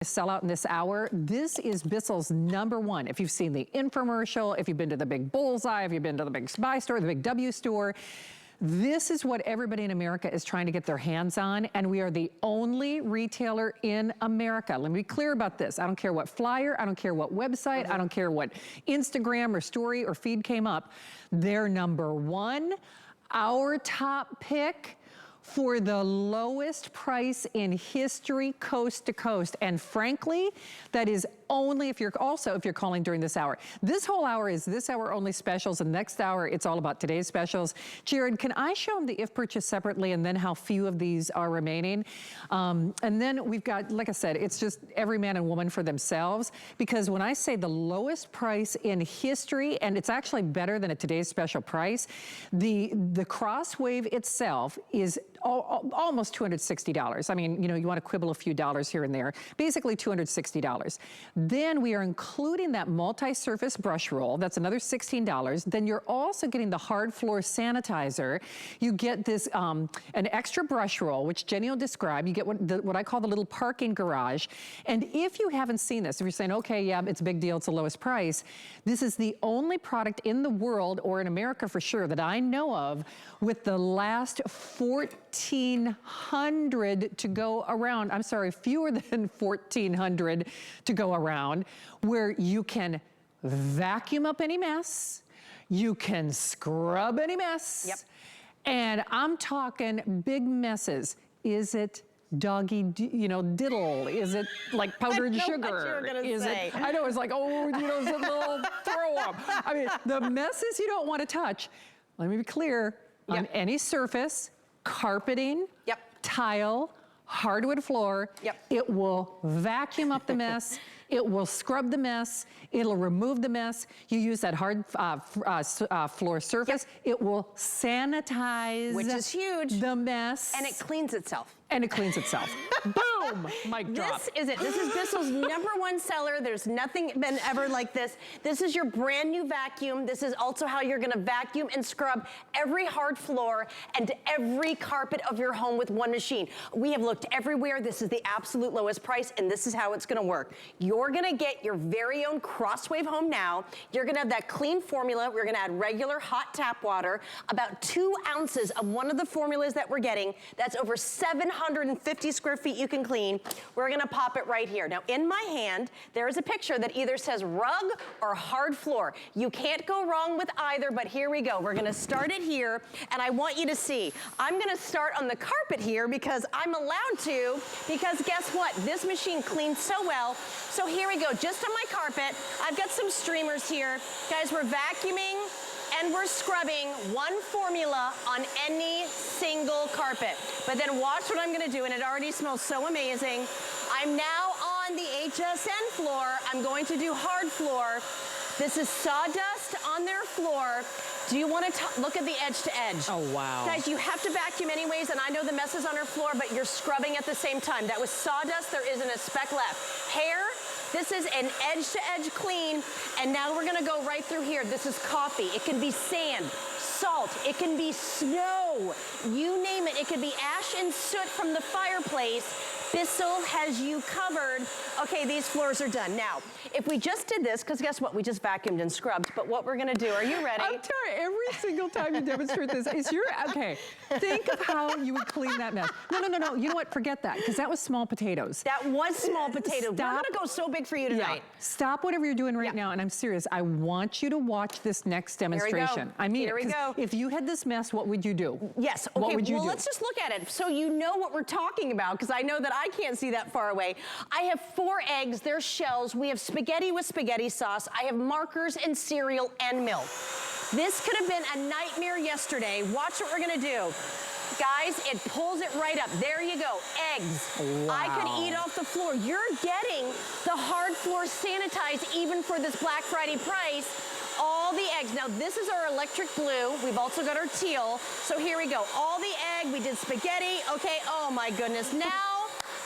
Sell out in this hour. This is Bissell's #1. If you've seen the infomercial, if you've been to the big Bullseye, if you've been to the big Buy store, the big W store, this is what everybody in America is trying to get their hands on, and we are the only retailer in America. Let me be clear about this. I don't care what flyer, I don't care what website, I don't care what Instagram or story or feed came up. They're #1, our top pick for the lowest price in history, coast to coast. And frankly, that is only if you're calling during this hour. This whole hour is this hour only specials, and next hour it's all about today's specials. Jared, can I show them the if purchase separately and then how few of these are remaining? And then we've got, like I said, it's just every man and woman for themselves, because when I say the lowest price in history, and it's actually better than a today's special price, the Crosswave itself is almost $260. I mean, you know, you want to quibble a few dollars here and there, basically $260. Then we are including that multi-surface brush roll. That's another $16. Then you're also getting the hard floor sanitizer. You get this, an extra brush roll, which Jenny will describe. You get what I call the little parking garage. And if you haven't seen this, if you're saying, okay, yeah, it's a big deal, it's the lowest price, this is the only product in the world, or in America for sure, that I know of with the last 1,400 to go around. I'm sorry, fewer than 1,400 to go around, where you can vacuum up any mess, you can scrub any mess. Yep. And I'm talking big messes. Is it doggy, diddle? Is it like powdered sugar? Is it? I know, it's like, oh, it's a little throw up. I mean, the messes you don't want to touch. Let me be clear. Yep. On any surface, carpeting, yep, tile, hardwood floor, yep, it will vacuum up the mess. It will scrub the mess. It'll remove the mess. You use that hard floor surface. Yep. It will sanitize, which is huge, the mess. And it cleans itself. And it cleans itself. Boom, mic drop. This is it. This is Bissell's #1 seller. There's nothing been ever like this. This is your brand new vacuum. This is also how you're gonna vacuum and scrub every hard floor and every carpet of your home with one machine. We have looked everywhere. This is the absolute lowest price, and this is how it's gonna work. You're gonna get your very own Crosswave home now. You're gonna have that clean formula. We're gonna add regular hot tap water, about 2 ounces of one of the formulas that we're getting. That's over 750 square feet you can clean. We're gonna pop it right here. Now in my hand, there is a picture that either says rug or hard floor. You can't go wrong with either, but here we go. We're gonna start it here, and I want you to see. I'm gonna start on the carpet here because I'm allowed to, because guess what? This machine cleans so well. So here we go, just on my carpet. I've got some streamers here. Guys, we're vacuuming and we're scrubbing one formula on any single carpet. But then watch what I'm gonna do, and it already smells so amazing. I'm now on the HSN floor. I'm going to do hard floor. This is sawdust on their floor. Do you want to look at the edge to edge? Oh, wow. Guys, you have to vacuum anyways, and I know the mess is on her floor, but you're scrubbing at the same time. That was sawdust, there isn't a speck left. Hair, this is an edge-to-edge clean, and now we're gonna go right through here. This is coffee. It can be sand, salt, it can be snow, you name it. It could be ash and soot from the fireplace. Bissell has you covered. Okay, these floors are done. Now, if we just did this, because guess what? We just vacuumed and scrubbed, but what we're gonna do, are you ready? I'm sorry, every single time you demonstrate this, okay, think of how you would clean that mess. No, you know what, forget that, because that was small potatoes. That was small potatoes. We're gonna go so big for you tonight. Yeah. Stop whatever you're doing right now, and I'm serious, I want you to watch this next demonstration. I mean, here we go. If you had this mess, what would you do? Yes, okay, what would you do? Let's just look at it so you know what we're talking about, because I know that I can't see that far away. I have 4 eggs, they're shells. We have spaghetti with spaghetti sauce. I have markers and cereal and milk. This could have been a nightmare yesterday. Watch what we're gonna do. Guys, it pulls it right up. There you go, eggs. Wow. I could eat off the floor. You're getting the hard floor sanitized even for this Black Friday price. All the eggs. Now this is our electric blue. We've also got our teal. So here we go. All the egg, we did spaghetti. Okay, oh my goodness. Now,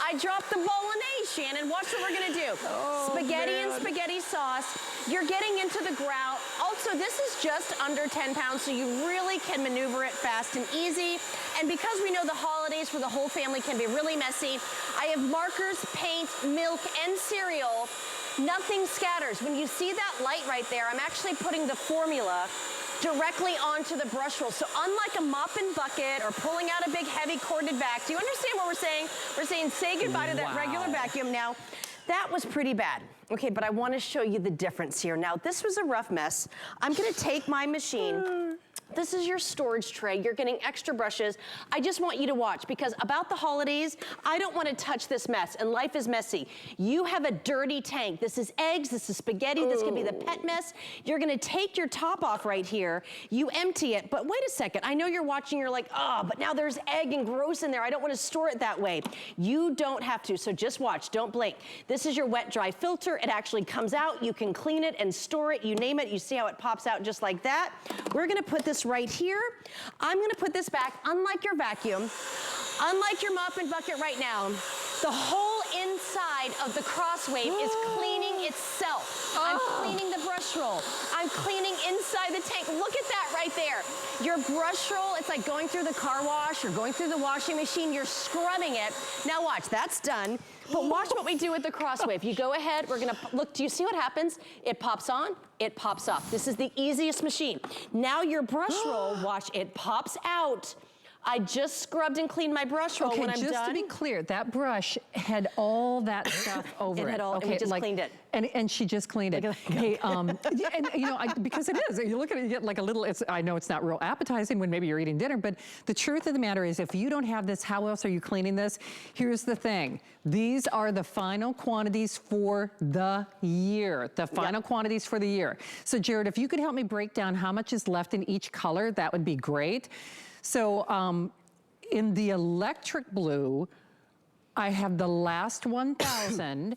I dropped the bolognese, Shannon. Watch what we're gonna do. Oh, spaghetti and spaghetti sauce. You're getting into the grout. Also, this is just under 10 pounds, so you really can maneuver it fast and easy. And because we know the holidays for the whole family can be really messy, I have markers, paint, milk, and cereal. Nothing scatters. When you see that light right there, I'm actually putting the formula directly onto the brush roll. So unlike a mop and bucket or pulling out a big heavy corded vac, do you understand what we're saying? We're saying say goodbye to that regular vacuum now. That was pretty bad. Okay, but I want to show you the difference here. Now, this was a rough mess. I'm going to take my machine. This is your storage tray. You're getting extra brushes. I just want you to watch because about the holidays, I don't want to touch this mess and life is messy. You have a dirty tank. This is eggs, this is spaghetti, this could be the pet mess. You're going to take your top off right here. You empty it, but wait a second. I know you're watching, you're like, oh, but now there's egg and gross in there. I don't want to store it that way. You don't have to, so just watch, don't blink. This is your wet dry filter. It actually comes out. You can clean it and store it. You name it. You see how it pops out just like that. We're going to put this right here. I'm going to put this back. Unlike your vacuum, unlike your mop and bucket right now, the whole inside of the Crosswave is cleaning itself. I'm cleaning the brush roll. I'm cleaning inside the tank. Look at that right there. Your brush roll, it's like going through the car wash or going through the washing machine. You're scrubbing it. Now watch, that's done. But watch what we do with the Crosswave. You go ahead, we're gonna, look, do you see what happens? It pops on, it pops off. This is the easiest machine. Now your brush roll, watch, it pops out. I just scrubbed and cleaned my brush roll when I'm done. Okay, just to be clear, that brush had all that stuff over it. It had all, and we just cleaned it. And she just cleaned it. Hey, and you know, because it is, you look at it, you get like a little, I know it's not real appetizing when maybe you're eating dinner, but the truth of the matter is if you don't have this, how else are you cleaning this? Here's the thing. These are the final quantities for the year, the final quantities for the year. So Jared, if you could help me break down how much is left in each color, that would be great. So in the electric blue, I have the last 1,000.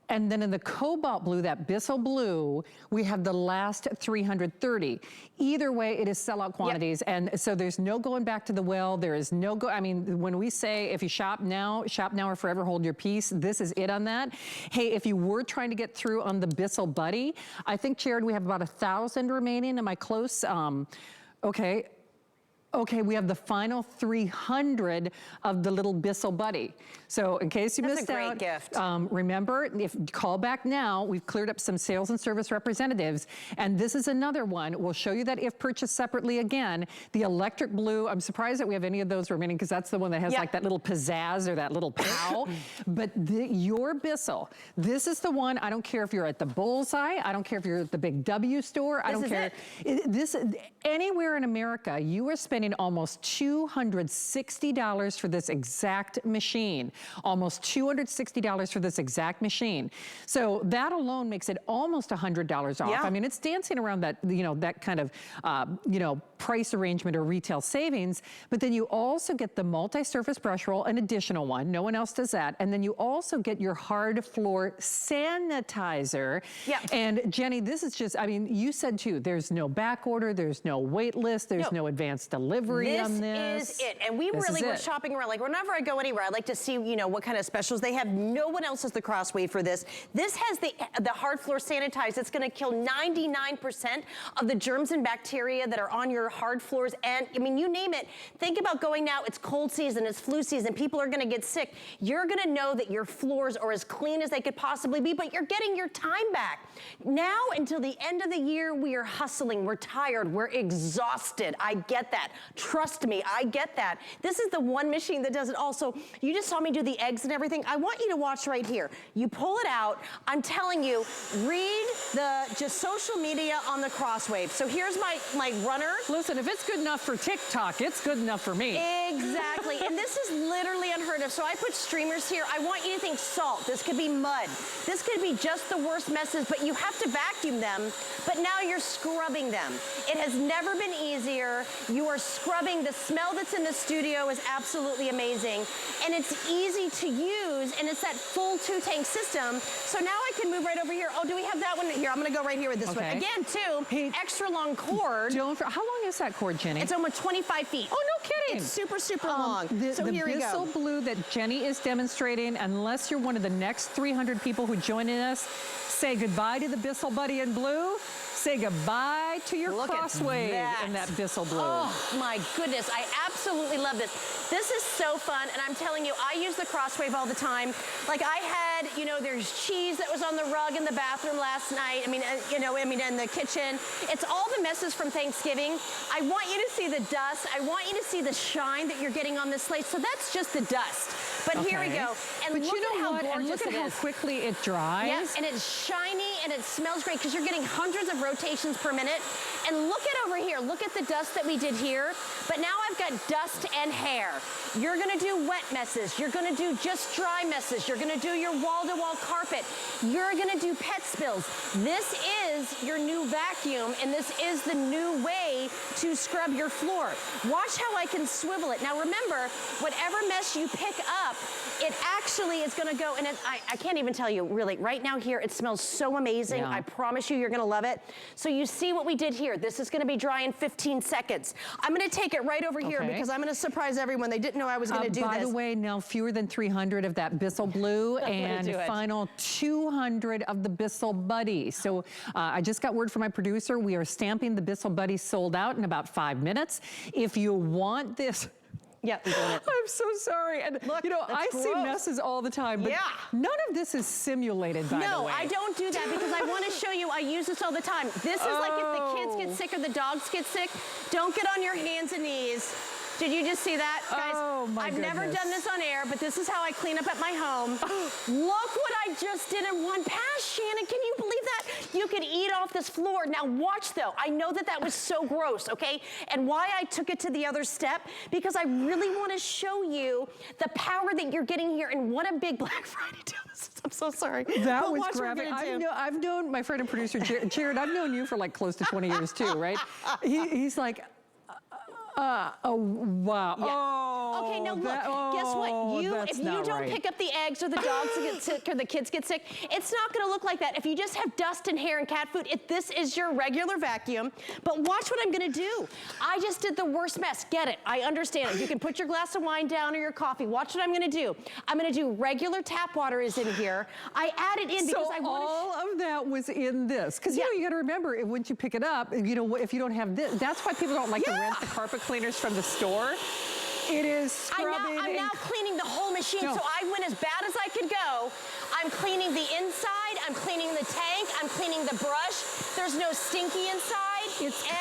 And then in the cobalt blue, that BISSELL blue, we have the last 330. Either way, it is sellout quantities. And so there's no going back to the well. There is no I mean, when we say if you shop now or forever hold your peace, this is it on that. Hey, if you were trying to get through on the BISSELL Buddy, I think, Jared, we have about 1,000 remaining. Am I close? Okay, we have the final 300 of the little BISSELL Buddy. So in case you missed out, that's a great gift. Remember, if call back now, we've cleared up some sales and service representatives, and this is another one. We'll show you that if purchased separately again. The electric blue, I'm surprised that we have any of those remaining because that's the one that has like that little pizzazz or that little pow. But your BISSELL, this is the one, I don't care if you're at the Bullseye, I don't care if you're at the Big W store, I don't care. Anywhere in America, you are spending almost $260 for this exact machine. Almost $260 for this exact machine. So that alone makes it almost $100 off. I mean, it's dancing around that, you know, that kind of, you know, price arrangement or retail savings, but then you also get the multi-surface brush roll, an additional one. No one else does that. And then you also get your hard floor sanitizer. And Jenny, this is just, I mean, you said too, there's no back order, there's no wait list, there's no advanced delivery on this. This is it. And we really were shopping around. Like whenever I go anywhere, I like to see, you know, what kind of specials they have. No one else has the Crosswave for this. This has the hard floor sanitize. It's gonna kill 99% of the germs and bacteria that are on your hard floors. And I mean, you name it. Think about going now, it's cold season, it's flu season, people are gonna get sick. You're gonna know that your floors are as clean as they could possibly be, but you're getting your time back. Now until the end of the year, we are hustling, we're tired, we're exhausted. I get that. Trust me, I get that. This is the one machine that does it all. So you just saw me do the eggs and everything. I want you to watch right here. You pull it out. I'm telling you, read the just social media on the Crosswave. So here's my runner. Listen, if it's good enough for TikTok, it's good enough for me. Exactly. And this is literally unheard of. So I put streamers here. I want you to think salt. This could be mud. This could be just the worst messes, but you have to vacuum them. But now you're scrubbing them. It has never been easier. You are scrubbing. The smell that's in the studio is absolutely amazing. And it's easy to use, and it's that full 2-tank system. So now I can move right over here. Oh, do we have that one? Here, I'm gonna go right here with this one. Again, too, extra long cord. How long is that cord, Jenny? It's almost 25 feet. Oh, no kidding. It's super, super long. So the here we go. BISSELL blue that Jenny is demonstrating, unless you're one of the next 300 people who join in us, say goodbye to the BISSELL Buddy in blue. Say goodbye to your Crosswave in that BISSELL blue. Oh my goodness, I absolutely love this. This is so fun, and I'm telling you, I use the Crosswave all the time. Like I had, you know, there's cheese that was on the rug in the bathroom last night. I mean, in the kitchen. It's all the messes from Thanksgiving. I want you to see the dust. I want you to see the shine that you're getting on this slate. So that's just the dust. But here we go. And look at how gorgeous and look at how quickly it dries. Yes, and it's shiny and it smells great because you're getting hundreds of rotations per minute. And look at over here. Look at the dust that we did here. But now I've got dust and hair. You're gonna do wet messes. You're gonna do just dry messes. You're gonna do your wall-to-wall carpet. You're gonna do pet spills. This is your new vacuum, and this is the new way to scrub your floor. Watch how I can swivel it. Now remember, whatever mess you pick up, it actually is gonna go, and I can't even tell you, really, right now here, it smells so amazing. Yeah. I promise you, you're gonna love it. So you see what we did here. This is gonna be dry in 15 seconds. I'm gonna take it right over here because I'm gonna surprise everyone. They didn't know I was gonna do this. By the way, now fewer than 300 of that BISSELL blue and final 200 of the BISSELL Buddy. So I just got word from my producer. We are stamping the BISSELL Buddy sold out in about 5 minutes. If you want this, yeah, I'm doing it. I'm so sorry. And look, you know, I see messes all the time, but none of this is simulated, by the way. No, I don't do that because I want to show you I use this all the time. This is like if the kids get sick or the dogs get sick, don't get on your hands and knees. Did you just see that? Guys, oh my I've never done this on air, but this is how I clean up at my home. Look what I just did in one pass, Shannon. Can you believe that? You could eat off this floor. Now watch though. I know that that was so gross, okay? And why I took it to the other step, because I really want to show you the power that you're getting here and what a big Black Friday deal this is. I'm so sorry. That was graphic. I've known my friend and producer, Jared, I've known you for like close to 20 years too, right? He's like, oh, wow. Yeah. Oh, okay, now look, guess what? If you don't pick up the eggs or the dogs get sick or the kids get sick, it's not gonna look like that. If you just have dust and hair and cat food, this is your regular vacuum. But watch what I'm gonna do. I just did the worst mess. Get it, I understand it. You can put your glass of wine down or your coffee. Watch what I'm gonna do. I'm gonna do regular tap water is in here. I added in because I want all of that was in this. Because you know, you gotta remember, once you pick it up, you know, if you don't have this, that's why people don't like to rent the carpet cleaners from the store. It is scrubbing. I'm now cleaning the whole machine, so I went as bad as I could go. I'm cleaning the inside, I'm cleaning the tank, I'm cleaning the brush. There's no stinky inside.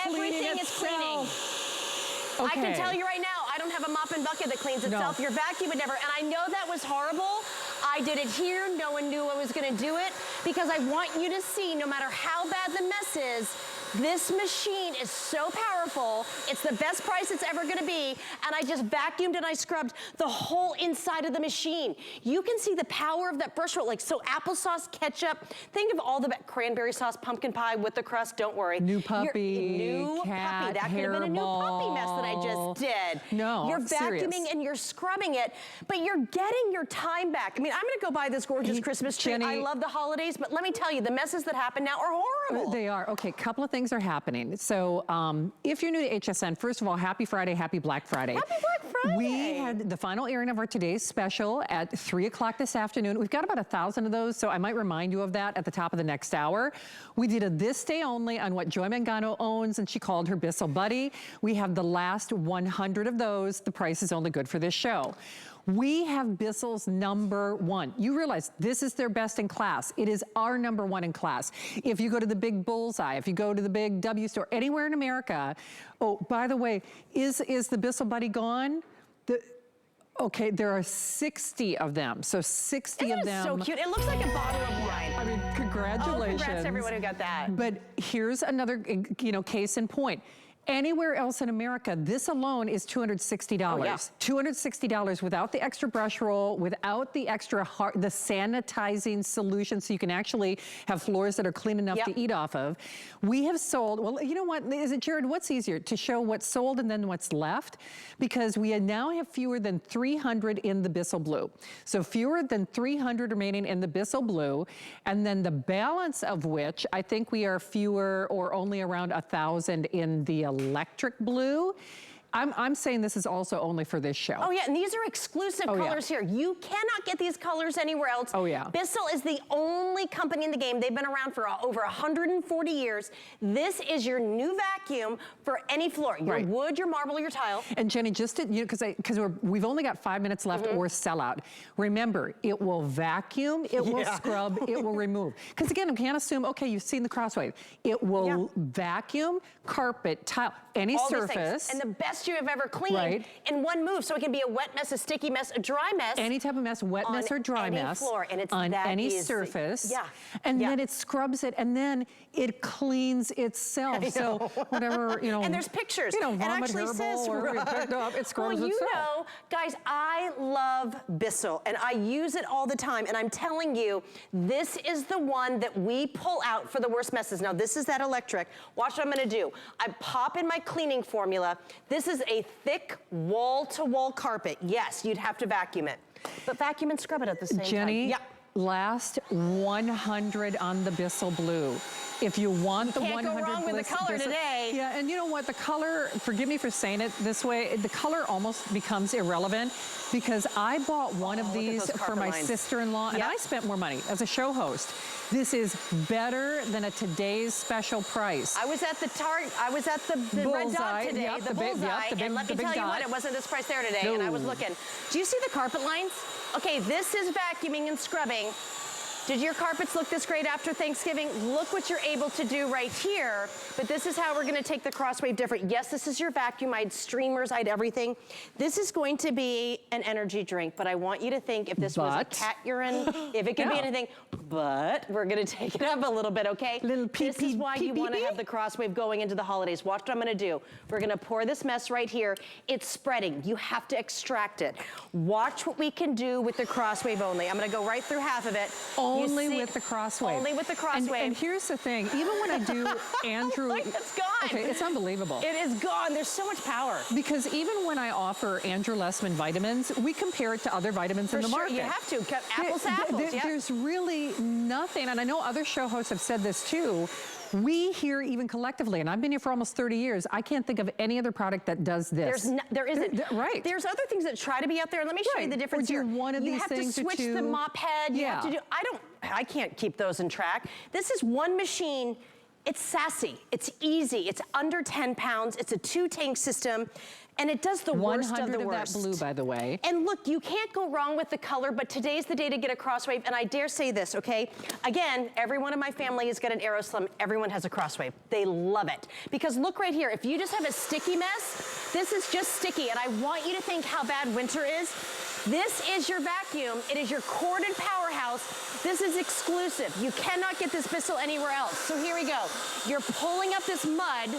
Everything is cleaning. Okay. I can tell you right now, I don't have a mop and bucket that cleans itself. Your vacuum would never, and I know that was horrible. I did it here, no one knew I was gonna do it, because I want you to see, no matter how bad the mess is, this machine is so powerful. It's the best price it's ever gonna be. And I just vacuumed and I scrubbed the whole inside of the machine. You can see the power of that brush roll. Like, so applesauce, ketchup. Think of all the cranberry sauce, pumpkin pie with the crust. Don't worry. New puppy, new puppy. That could have been a new puppy mess that I just did. No, you're vacuuming and you're scrubbing it, but you're getting your time back. I mean, I'm gonna go buy this gorgeous Christmas tree. Jenny, I love the holidays, but let me tell you, the messes that happen now are horrible. They are. Okay, couple of things are happening. So if you're new to HSN, first of all, happy Friday, happy Black Friday. Happy Black Friday. We had the final airing of our today's special at 3 o'clock this afternoon. We've got about 1,000 of those, so I might remind you of that at the top of the next hour. We did a this day only on what Joy Mangano owns, and she called her BISSELL Buddy. We have the last 100 of those. The price is only good for this show. We have BISSELL's #1. You realize this is their best in class. It is our #1 in class. If you go to the big Bullseye, if you go to the big W store, anywhere in America. Oh, by the way, is the BISSELL Buddy gone? Okay, there are 60 of them. So 60 of them. So cute. It looks like a bottle of wine. I mean, congratulations. Oh, congrats to everyone who got that. But here's another, case in point. Anywhere else in America, this alone is $260. Oh, yeah. $260 without the extra brush roll, without the extra the sanitizing solution, so you can actually have floors that are clean enough to eat off of. We have sold, well, you know what, is it, Jared, what's easier, to show what's sold and then what's left? Because we now have fewer than 300 in the BISSELL Blue. So fewer than 300 remaining in the BISSELL Blue, and then the balance of which, I think we are fewer or only around 1,000 in the electric blue. I'm saying this is also only for this show. Oh yeah, and these are exclusive colors here. You cannot get these colors anywhere else. Oh yeah. Bissell is the only company in the game. They've been around for over 140 years. This is your new vacuum for any floor. Your wood, your marble, your tile. And Jenny, just to, because we've only got 5 minutes left or sell out. Remember, it will vacuum, it will scrub, it will remove. Because again, we can't assume, okay, you've seen the Crosswave. It will vacuum, carpet, tile, any all surface. And the best you have ever cleaned in one move. So it can be a wet mess, a sticky mess, a dry mess. Any type of mess, wet mess or dry mess. Floor, and it's on that any easy. surface. Yeah. And then it scrubs it, and then it cleans itself. So whatever, you know. And there's pictures. You know, it vomit, actually says, or we picked up, it scrubs well, you itself. know, guys, I love Bissell, and I use it all the time, and I'm telling you, this is the one that we pull out for the worst messes. Now, this is that electric. Watch what I'm gonna do. I pop in my cleaning formula. This is a thick wall-to-wall carpet. Yes, you'd have to vacuum it, but vacuum and scrub it at the same time. Jenny, last 100 on the Bissell Blue. If you want the 100 can't go wrong with the color today. Yeah, and you know what? The color, forgive me for saying it this way, the color almost becomes irrelevant because I bought one of these for my sister-in-law and I spent more money as a show host. This is better than a today's special price. I was at the Red Dot today, the Bullseye, and let me tell you what, it wasn't this price there today, and I was looking. Do you see the carpet lines? Okay, this is vacuuming and scrubbing. Did your carpets look this great after Thanksgiving? Look what you're able to do right here, but this is how we're gonna take the Crosswave different. Yes, this is your vacuum. I had streamers, I had everything. This is going to be an energy drink, but I want you to think if this was a cat urine, if it could be anything, but we're gonna take it up a little bit, okay? This is why you wanna have the Crosswave going into the holidays. Watch what I'm gonna do. We're gonna pour this mess right here. It's spreading. You have to extract it. Watch what we can do with the Crosswave only. I'm gonna go right through half of it. Only with the Crosswave. Only with the Crosswave. And here's the thing, even when I do Andrew. Look, it's gone. Okay, it's unbelievable. It is gone. There's so much power. Because even when I offer Andrew Lessman vitamins, we compare it to other vitamins in the market. You have to. Apples to apples. There's really nothing, and I know other show hosts have said this too. We here even collectively, and I've been here for almost 30 years, I can't think of any other product that does this. There isn't. Right. There's other things that try to be out there. Let me show you the difference here. One of you these have things to switch the mop head. You have to do, I can't keep those in track. This is one machine. It's sassy, it's easy, it's under 10 pounds, it's a 2-tank system, and it does the worst of the worst. 100 of that blue, by the way. And look, you can't go wrong with the color, but today's the day to get a Crosswave, and I dare say this, okay? Again, everyone in my family has got an AeroSlim, everyone has a Crosswave. They love it. Because look right here, if you just have a sticky mess, this is just sticky, and I want you to think how bad winter is. This is your vacuum. It is your corded powerhouse. This is exclusive. You cannot get this Bissell anywhere else. So here we go. You're pulling up this mud.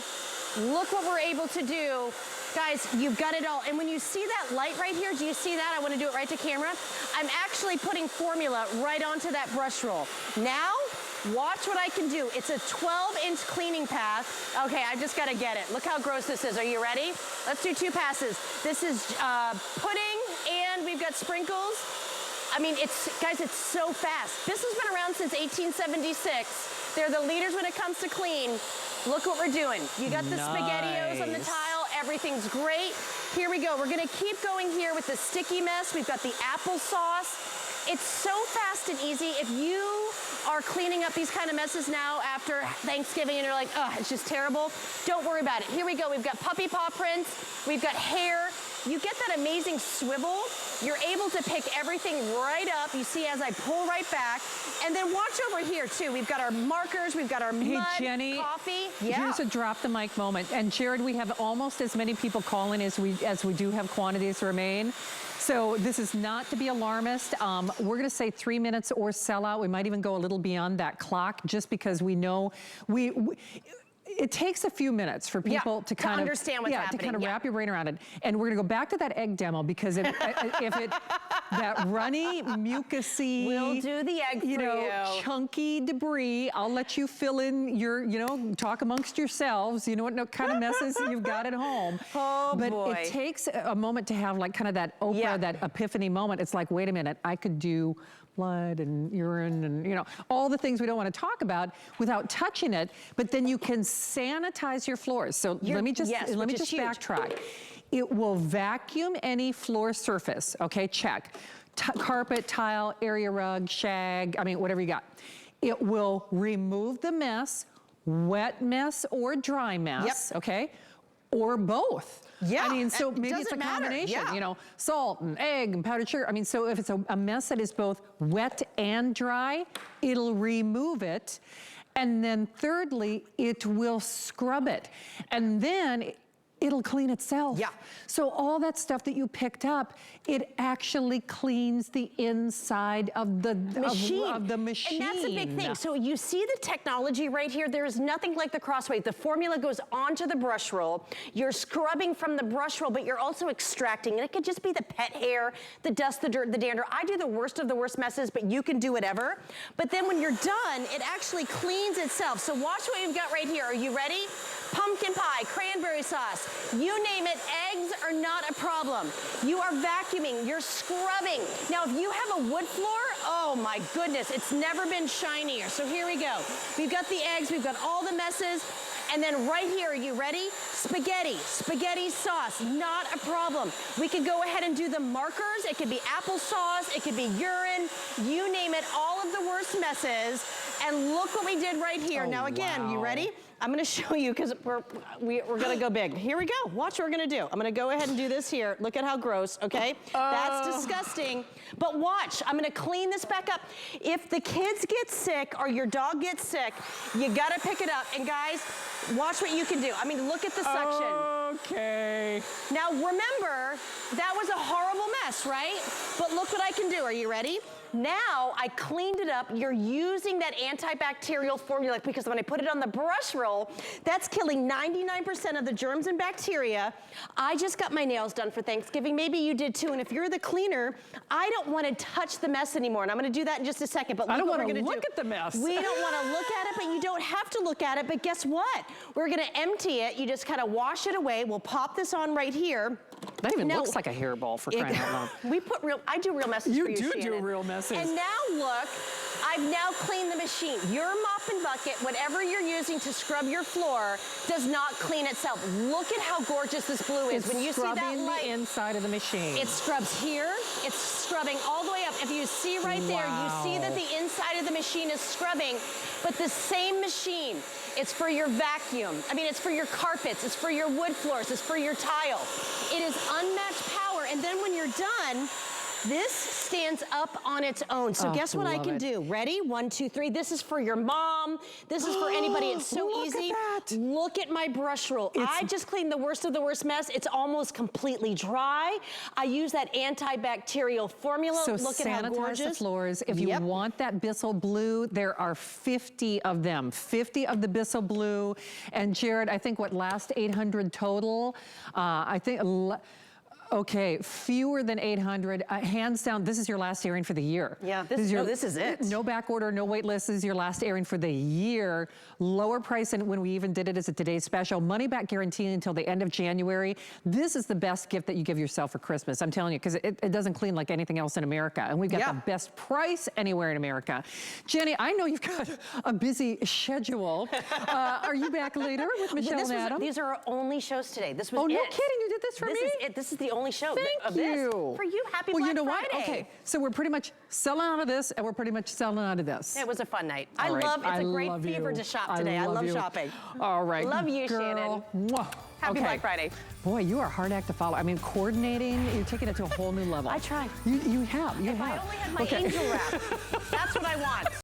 Look what we're able to do. Guys, you've got it all. And when you see that light right here, do you see that? I want to do it right to camera. I'm actually putting formula right onto that brush roll. Now, watch what I can do. It's a 12-inch cleaning path. Okay, I just got to get it. Look how gross this is. Are you ready? Let's do 2 passes. This is pudding, and we've got sprinkles. I mean, guys, it's so fast. This has been around since 1876. They're the leaders when it comes to clean. Look what we're doing. You got the SpaghettiOs on the tile. Everything's great. Here we go. We're going to keep going here with the sticky mess. We've got the applesauce. It's so fast and easy. If you are cleaning up these kind of messes now after Thanksgiving and you're like, oh, it's just terrible, don't worry about it. Here we go. We've got puppy paw prints. We've got hair. You get that amazing swivel. You're able to pick everything right up. You see as I pull right back. And then watch over here too. We've got our markers. We've got our mud, Jenny, coffee. Here's a drop the mic moment. And Jared, we have almost as many people calling as we do have quantities remain. So this is not to be alarmist. We're gonna say 3 minutes or sell out. We might even go a little beyond that clock just because we know it takes a few minutes for people to kind of understand what's happening. To kind of wrap your brain around it. And we're gonna go back to that egg demo because that runny, mucusy, we'll do the egg for you. Chunky debris. I'll let you fill in your, talk amongst yourselves. You know what kind of messes you've got at home. Oh, but boy. it takes a moment to have like kind of that Oprah, that epiphany moment. It's like, wait a minute, I could do blood and urine and, you know, all the things we don't want to talk about without touching it, but then you can sanitize your floors. So let me just backtrack. It will vacuum any floor surface, okay, check. Carpet, tile, area rug, shag, I mean, whatever you got. It will remove the mess, wet mess or dry mess, okay? Or both. Yeah, I mean, so maybe it's a combination, you know, salt and egg and powdered sugar. I mean, so if it's a mess that is both wet and dry, it'll remove it. And then thirdly, it will scrub it. And then it'll clean itself. Yeah. So all that stuff that you picked up, it actually cleans the inside of the machine. Of the machine. And that's a big thing. So you see the technology right here. There is nothing like the Crosswave. The formula goes onto the brush roll. You're scrubbing from the brush roll, but you're also extracting. And it could just be the pet hair, the dust, the dirt, the dander. I do the worst of the worst messes, but you can do whatever. But then when you're done, it actually cleans itself. So watch what we've got right here. Are you ready? Pumpkin pie, cranberry sauce, you name it, eggs are not a problem. You are vacuuming, you're scrubbing. Now, if you have a wood floor, oh my goodness, it's never been shinier. So here we go. We've got the eggs, we've got all the messes, and then right here, are you ready? Spaghetti sauce, not a problem. We could go ahead and do the markers. It could be applesauce, it could be urine, you name it, all of the worst messes. And look what we did right here. Now again, you ready? I'm gonna show you because we're gonna go big. Here we go, watch what we're gonna do. I'm gonna go ahead and do this here. Look at how gross, okay? That's disgusting. But watch, I'm gonna clean this back up. If the kids get sick or your dog gets sick, you gotta pick it up. And guys, watch what you can do. I mean, look at the suction. Okay. Now remember, that was a horrible mess, right? But look what I can do, are you ready? Now I cleaned it up. You're using that antibacterial formula because when I put it on the brush roll, that's killing 99% of the germs and bacteria. I just got my nails done for Thanksgiving. Maybe you did too. And if you're the cleaner, I don't want to touch the mess anymore. And I'm going to do that in just a second. But I don't want to look at the mess. We don't want to look at it, but you don't have to look at it. But guess what? We're going to empty it. You just kind of wash it away. We'll pop this on right here. That even looks like a hairball for crying out loud. We put I do real messes for you, You do Shannon. do real messes. And now look, I've now cleaned the machine. Your mop and bucket, whatever you're using to scrub your floor, does not clean itself. Look at how gorgeous this blue is. When you see that light, the inside of the machine. It scrubs here, it's scrubbing all the way up. If you see right there, you see that the inside of the machine is scrubbing, but the same machine, it's for your vacuum. I mean, it's for your carpets, it's for your wood floors, it's for your tile. It is unmatched power, and then when you're done, this stands up on its own. So guess what I can do? Ready? 1, 2, 3. This is for your mom. This is for anybody. It's so easy. At that. Look at my brush roll. I just cleaned the worst of the worst mess. It's almost completely dry. I use that antibacterial formula. So look at how gorgeous. Sanitize the floors. If you want that BISSELL blue, there are 50 of them. 50 of the BISSELL blue. And Jared, I think last 800 total. I think. Okay, fewer than 800. Hands down, this is your last airing for the year. Yeah, this is it. No back order, no wait list. This is your last airing for the year. Lower price than when we even did it as a today's special. Money back guarantee until the end of January. This is the best gift that you give yourself for Christmas. I'm telling you, because it doesn't clean like anything else in America. And we've got the best price anywhere in America. Jenny, I know you've got a busy schedule. Are you back later with Michelle and Adam? These are our only shows today. This was no kidding, you did this for me? This is it. This is the only show Thank you. For you. Happy Well, Black you know Friday. what? Okay, so we're pretty much selling out of this, and we're pretty much selling out of this. It was a fun night. All right. It's a great fever to shop today. I love shopping. All right. Love you, girl. Shannon. Mwah. Happy Black Friday. Boy, you are a hard act to follow. I mean, coordinating, you're taking it to a whole new level. I tried. You have. If I only had my angel wrap, that's what I want.